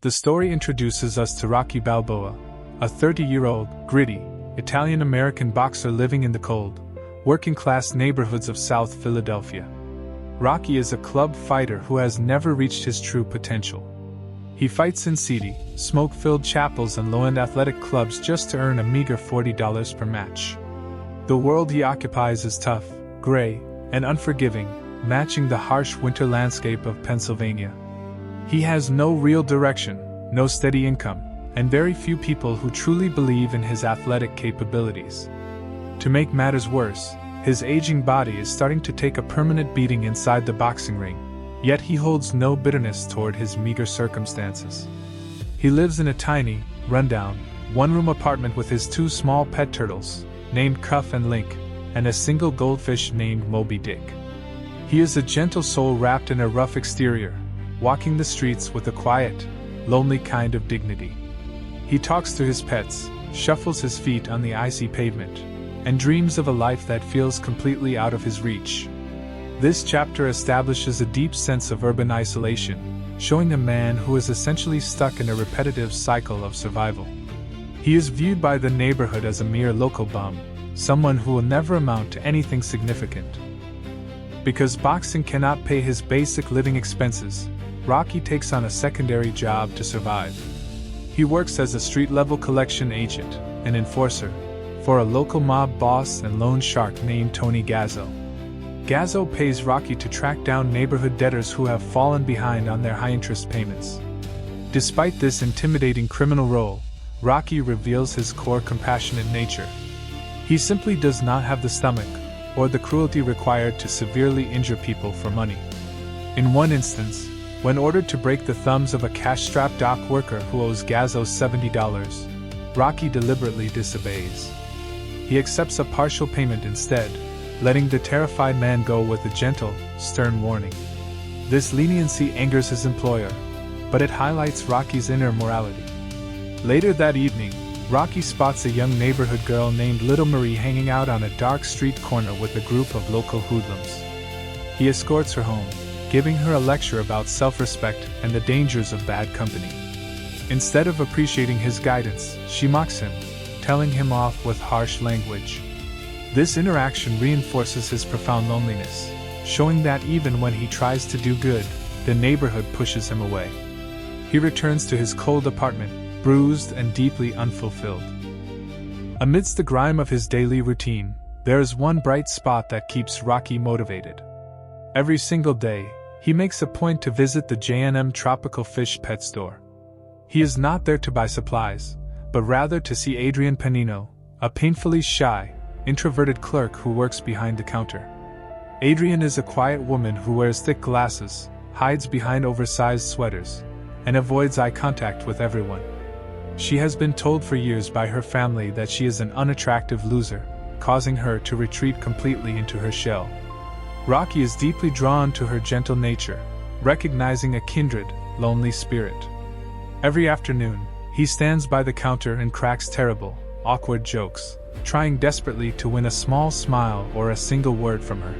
The story introduces us to Rocky Balboa, a 30-year-old, gritty, Italian-American boxer living in the cold, working-class neighborhoods of South Philadelphia. Rocky is a club fighter who has never reached his true potential. He fights in seedy, smoke-filled chapels and low-end athletic clubs just to earn a meager $40 per match. The world he occupies is tough, gray, and unforgiving, matching the harsh winter landscape of Pennsylvania. He has no real direction, no steady income, and very few people who truly believe in his athletic capabilities. To make matters worse, his aging body is starting to take a permanent beating inside the boxing ring, yet he holds no bitterness toward his meager circumstances. He lives in a tiny, rundown, one-room apartment with his 2 small pet turtles, named Cuff and Link, and a single goldfish named Moby Dick. He is a gentle soul wrapped in a rough exterior, walking the streets with a quiet, lonely kind of dignity. He talks to his pets, shuffles his feet on the icy pavement, and dreams of a life that feels completely out of his reach. This chapter establishes a deep sense of urban isolation, showing a man who is essentially stuck in a repetitive cycle of survival. He is viewed by the neighborhood as a mere local bum, someone who will never amount to anything significant. Because boxing cannot pay his basic living expenses, Rocky takes on a secondary job to survive. He works as a street-level collection agent, an enforcer, for a local mob boss and loan shark named Tony Gazzo. Gazzo pays Rocky to track down neighborhood debtors who have fallen behind on their high-interest payments. Despite this intimidating criminal role, Rocky reveals his core compassionate nature. He simply does not have the stomach or the cruelty required to severely injure people for money. In one instance, when ordered to break the thumbs of a cash-strapped dock worker who owes Gazzo $70, Rocky deliberately disobeys. He accepts a partial payment instead, letting the terrified man go with a gentle, stern warning. This leniency angers his employer, but it highlights Rocky's inner morality. Later that evening, Rocky spots a young neighborhood girl named Little Marie hanging out on a dark street corner with a group of local hoodlums. He escorts her home, giving her a lecture about self-respect and the dangers of bad company. Instead of appreciating his guidance, she mocks him, telling him off with harsh language. This interaction reinforces his profound loneliness, showing that even when he tries to do good, the neighborhood pushes him away. He returns to his cold apartment, bruised and deeply unfulfilled. Amidst the grime of his daily routine, there is one bright spot that keeps Rocky motivated. Every single day, he makes a point to visit the J&M Tropical Fish Pet Store. He is not there to buy supplies, but rather to see Adrian Panino, a painfully shy, introverted clerk who works behind the counter. Adrian is a quiet woman who wears thick glasses, hides behind oversized sweaters, and avoids eye contact with everyone. She has been told for years by her family that she is an unattractive loser, causing her to retreat completely into her shell. Rocky is deeply drawn to her gentle nature, recognizing a kindred, lonely spirit. Every afternoon, he stands by the counter and cracks terrible, awkward jokes, trying desperately to win a small smile or a single word from her.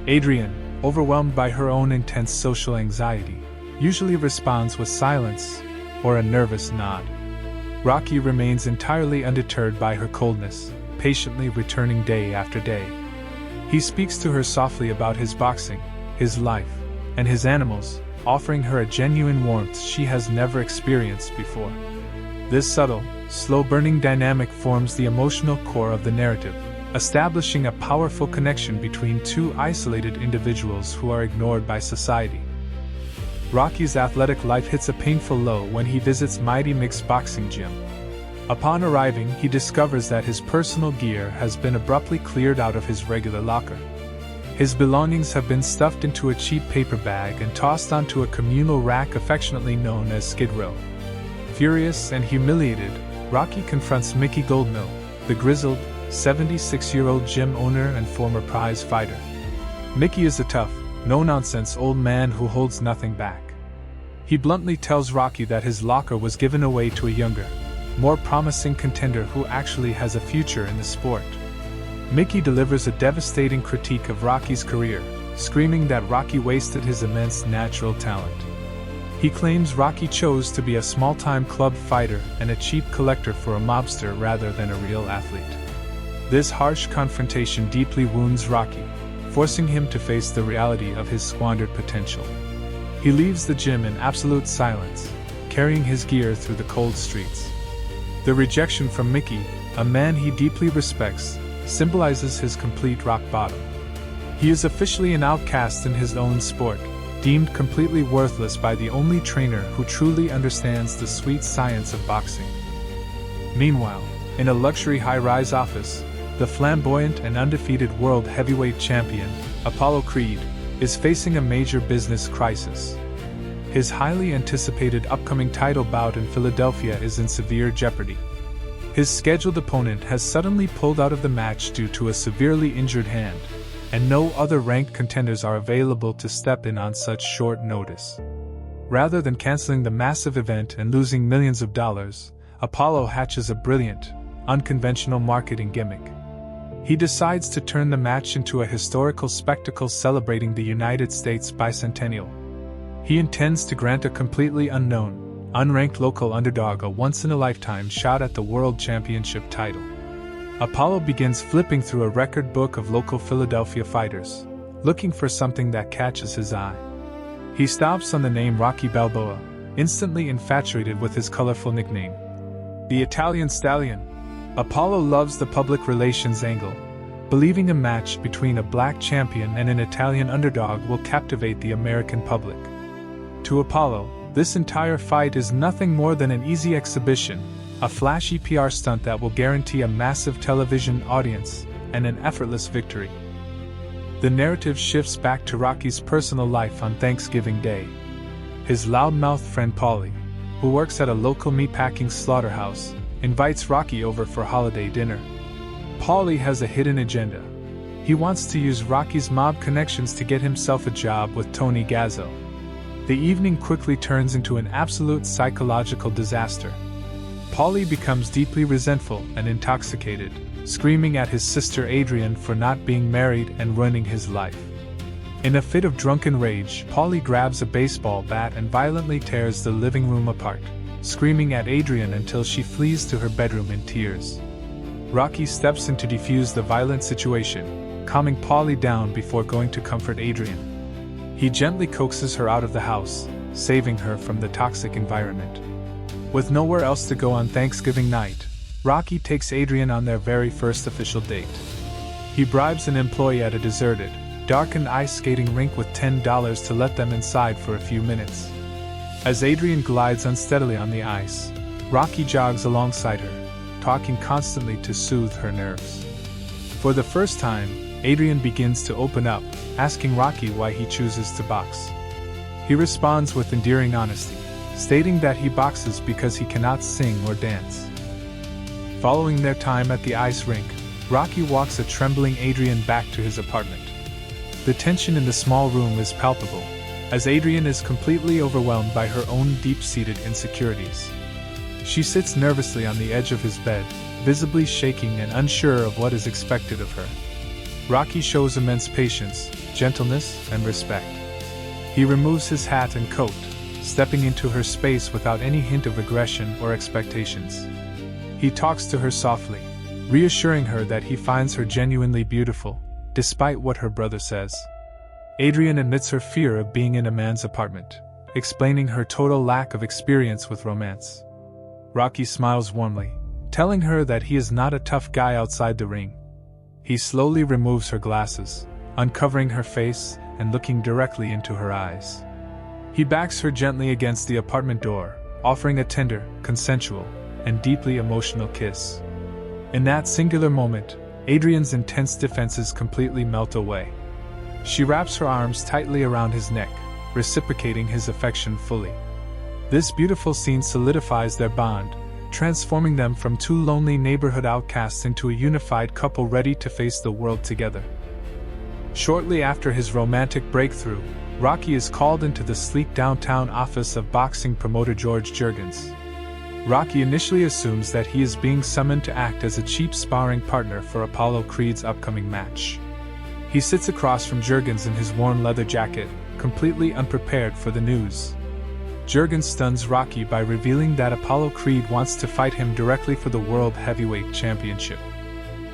Adrian, overwhelmed by her own intense social anxiety, usually responds with silence or a nervous nod. Rocky remains entirely undeterred by her coldness, patiently returning day after day. He speaks to her softly about his boxing, his life, and his animals, offering her a genuine warmth she has never experienced before. This subtle, slow-burning dynamic forms the emotional core of the narrative, establishing a powerful connection between 2 isolated individuals who are ignored by society. Rocky's athletic life hits a painful low when he visits Mighty Mick's boxing gym. Upon arriving, he discovers that his personal gear has been abruptly cleared out of his regular locker. His belongings have been stuffed into a cheap paper bag and tossed onto a communal rack affectionately known as Skid Row. Furious and humiliated, Rocky confronts Mickey Goldmill, the grizzled, 76-year-old gym owner and former prize fighter. Mickey is a tough, no-nonsense old man who holds nothing back. He bluntly tells Rocky that his locker was given away to a younger, more promising contender who actually has a future in the sport. Mickey delivers a devastating critique of Rocky's career, screaming that Rocky wasted his immense natural talent. He claims Rocky chose to be a small-time club fighter and a cheap collector for a mobster rather than a real athlete. This harsh confrontation deeply wounds Rocky, forcing him to face the reality of his squandered potential. He leaves the gym in absolute silence, carrying his gear through the cold streets. The rejection from Mickey, a man he deeply respects, symbolizes his complete rock bottom. He is officially an outcast in his own sport, deemed completely worthless by the only trainer who truly understands the sweet science of boxing. Meanwhile, in a luxury high-rise office, the flamboyant and undefeated world heavyweight champion, Apollo Creed, is facing a major business crisis. His highly anticipated upcoming title bout in Philadelphia is in severe jeopardy. His scheduled opponent has suddenly pulled out of the match due to a severely injured hand, and no other ranked contenders are available to step in on such short notice. Rather than canceling the massive event and losing millions of dollars, Apollo hatches a brilliant, unconventional marketing gimmick. He decides to turn the match into a historical spectacle celebrating the United States bicentennial. He intends to grant a completely unknown, unranked local underdog a once-in-a-lifetime shot at the World Championship title. Apollo begins flipping through a record book of local Philadelphia fighters, looking for something that catches his eye. He stops on the name Rocky Balboa, instantly infatuated with his colorful nickname, the Italian Stallion. Apollo loves the public relations angle, believing a match between a black champion and an Italian underdog will captivate the American public. To Apollo, this entire fight is nothing more than an easy exhibition, a flashy PR stunt that will guarantee a massive television audience and an effortless victory. The narrative shifts back to Rocky's personal life on Thanksgiving Day. His loudmouth friend Paulie, who works at a local meatpacking slaughterhouse, invites Rocky over for holiday dinner. Paulie has a hidden agenda. He wants to use Rocky's mob connections to get himself a job with Tony Gazzo. The evening quickly turns into an absolute psychological disaster. Paulie becomes deeply resentful and intoxicated, screaming at his sister Adrian for not being married and ruining his life. In a fit of drunken rage, Paulie grabs a baseball bat and violently tears the living room apart, screaming at Adrian until she flees to her bedroom in tears. Rocky steps in to defuse the violent situation, calming Paulie down before going to comfort Adrian. He gently coaxes her out of the house, saving her from the toxic environment. With nowhere else to go on Thanksgiving night, Rocky takes Adrian on their very first official date. He bribes an employee at a deserted, darkened ice skating rink with $10 to let them inside for a few minutes. As Adrian glides unsteadily on the ice, Rocky jogs alongside her, talking constantly to soothe her nerves. For the first time, Adrian begins to open up, asking Rocky why he chooses to box. He responds with endearing honesty, stating that he boxes because he cannot sing or dance. Following their time at the ice rink, Rocky walks a trembling Adrian back to his apartment. The tension in the small room is palpable, as Adrian is completely overwhelmed by her own deep-seated insecurities. She sits nervously on the edge of his bed, visibly shaking and unsure of what is expected of her. Rocky shows immense patience, gentleness, and respect. He removes his hat and coat, stepping into her space without any hint of aggression or expectations. He talks to her softly, reassuring her that he finds her genuinely beautiful, despite what her brother says. Adrian admits her fear of being in a man's apartment, explaining her total lack of experience with romance. Rocky smiles warmly, telling her that he is not a tough guy outside the ring. He slowly removes her glasses, uncovering her face and looking directly into her eyes. He backs her gently against the apartment door, offering a tender, consensual, and deeply emotional kiss. In that singular moment, Adrian's intense defenses completely melt away. She wraps her arms tightly around his neck, reciprocating his affection fully. This beautiful scene solidifies their bond, transforming them from two lonely neighborhood outcasts into a unified couple ready to face the world together. Shortly after his romantic breakthrough, Rocky is called into the sleek downtown office of boxing promoter George Juergens. Rocky initially assumes that he is being summoned to act as a cheap sparring partner for Apollo Creed's upcoming match. He sits across from Juergens in his worn leather jacket, completely unprepared for the news. Jurgens stuns Rocky by revealing that Apollo Creed wants to fight him directly for the World Heavyweight Championship.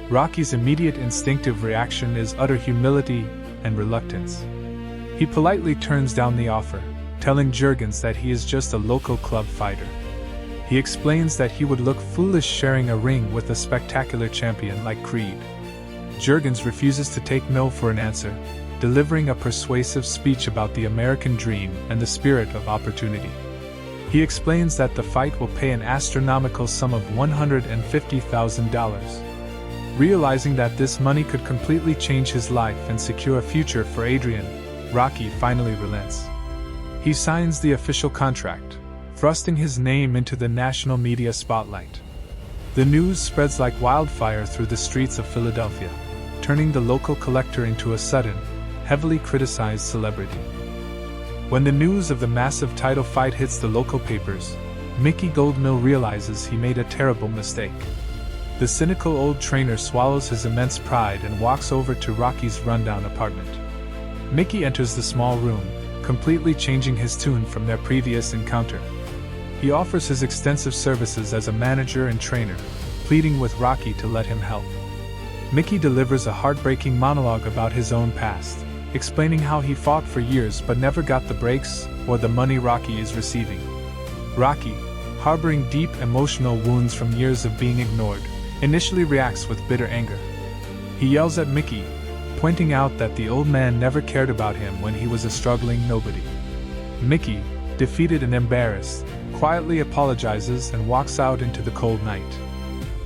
Rocky's immediate instinctive reaction is utter humility and reluctance. He politely turns down the offer, telling Jurgens that he is just a local club fighter. He explains that he would look foolish sharing a ring with a spectacular champion like Creed. Jurgens refuses to take no for an answer, delivering a persuasive speech about the American dream and the spirit of opportunity. He explains that the fight will pay an astronomical sum of $150,000. Realizing that this money could completely change his life and secure a future for Adrian, Rocky finally relents. He signs the official contract, thrusting his name into the national media spotlight. The news spreads like wildfire through the streets of Philadelphia, turning the local collector into a sudden, heavily criticized celebrity. When the news of the massive title fight hits the local papers, Mickey Goldmill realizes he made a terrible mistake. The cynical old trainer swallows his immense pride and walks over to Rocky's rundown apartment. Mickey enters the small room, completely changing his tune from their previous encounter. He offers his extensive services as a manager and trainer, pleading with Rocky to let him help. Mickey delivers a heartbreaking monologue about his own past, explaining how he fought for years but never got the breaks or the money Rocky is receiving. Rocky, harboring deep emotional wounds from years of being ignored, initially reacts with bitter anger. He yells at Mickey, pointing out that the old man never cared about him when he was a struggling nobody. Mickey, defeated and embarrassed, quietly apologizes and walks out into the cold night.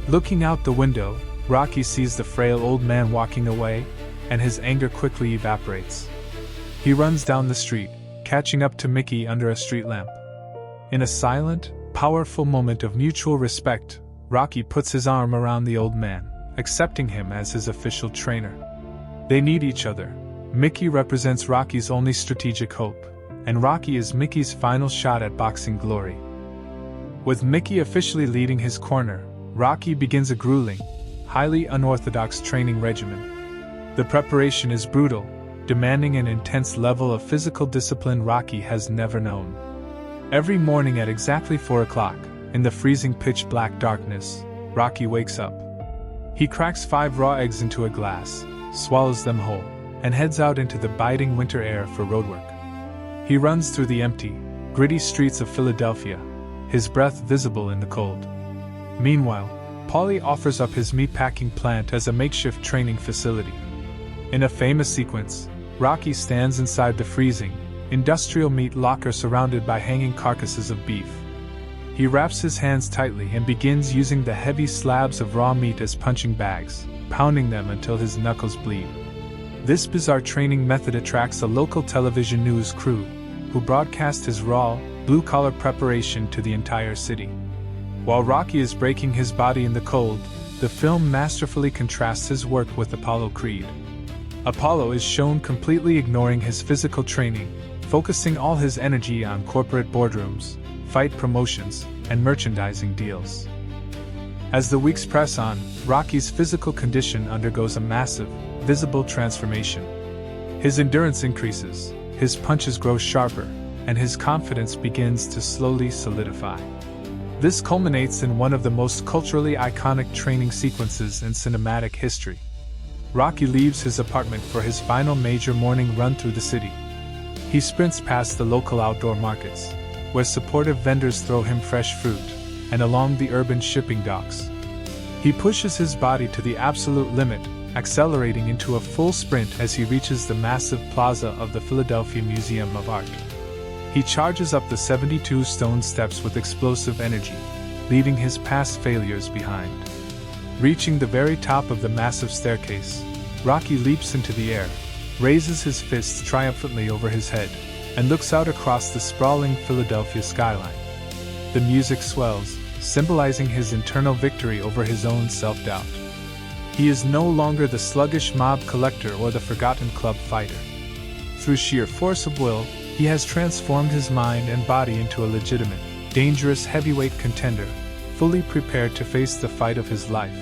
Looking out the window, Rocky sees the frail old man walking away, and his anger quickly evaporates. He runs down the street, catching up to Mickey under a street lamp. In a silent, powerful moment of mutual respect, Rocky puts his arm around the old man, accepting him as his official trainer. They need each other. Mickey represents Rocky's only strategic hope, and Rocky is Mickey's final shot at boxing glory. With Mickey officially leading his corner, Rocky begins a grueling, highly unorthodox training regimen. The preparation is brutal, demanding an intense level of physical discipline Rocky has never known. Every morning at exactly 4 o'clock, in the freezing pitch-black darkness, Rocky wakes up. He cracks 5 raw eggs into a glass, swallows them whole, and heads out into the biting winter air for roadwork. He runs through the empty, gritty streets of Philadelphia, his breath visible in the cold. Meanwhile, Paulie offers up his meatpacking plant as a makeshift training facility. In a famous sequence, Rocky stands inside the freezing, industrial meat locker surrounded by hanging carcasses of beef. He wraps his hands tightly and begins using the heavy slabs of raw meat as punching bags, pounding them until his knuckles bleed. This bizarre training method attracts a local television news crew, who broadcast his raw, blue-collar preparation to the entire city. While Rocky is breaking his body in the cold, the film masterfully contrasts his work with Apollo Creed. Apollo is shown completely ignoring his physical training, focusing all his energy on corporate boardrooms, fight promotions, and merchandising deals. As the weeks press on, Rocky's physical condition undergoes a massive, visible transformation. His endurance increases, his punches grow sharper, and his confidence begins to slowly solidify. This culminates in one of the most culturally iconic training sequences in cinematic history. Rocky leaves his apartment for his final major morning run through the city. He sprints past the local outdoor markets, where supportive vendors throw him fresh fruit, and along the urban shipping docks. He pushes his body to the absolute limit, accelerating into a full sprint as he reaches the massive plaza of the Philadelphia Museum of Art. He charges up the 72 stone steps with explosive energy, leaving his past failures behind. Reaching the very top of the massive staircase, Rocky leaps into the air, raises his fists triumphantly over his head, and looks out across the sprawling Philadelphia skyline. The music swells, symbolizing his internal victory over his own self-doubt. He is no longer the sluggish mob collector or the forgotten club fighter. Through sheer force of will, he has transformed his mind and body into a legitimate, dangerous heavyweight contender, fully prepared to face the fight of his life.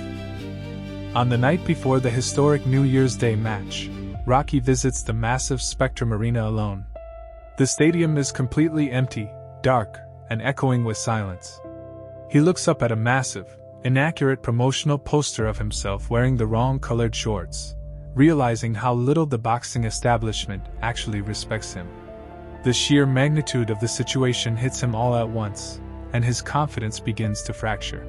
On the night before the historic New Year's Day match, Rocky visits the massive Spectrum Arena alone. The stadium is completely empty, dark, and echoing with silence. He looks up at a massive, inaccurate promotional poster of himself wearing the wrong colored shorts, realizing how little the boxing establishment actually respects him. The sheer magnitude of the situation hits him all at once, and his confidence begins to fracture.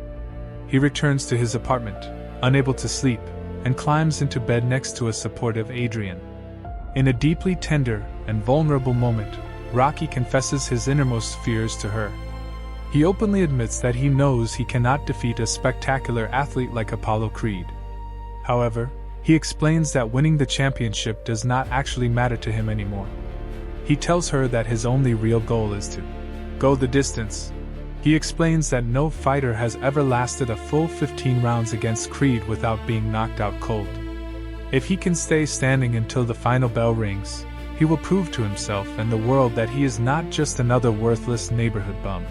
He returns to his apartment, unable to sleep, and climbs into bed next to a supportive Adrian. In a deeply tender and vulnerable moment, Rocky confesses his innermost fears to her. He openly admits that he knows he cannot defeat a spectacular athlete like Apollo Creed. However, he explains that winning the championship does not actually matter to him anymore. He tells her that his only real goal is to go the distance. He explains that no fighter has ever lasted a full 15 rounds against Creed without being knocked out cold. If he can stay standing until the final bell rings, he will prove to himself and the world that he is not just another worthless neighborhood bum.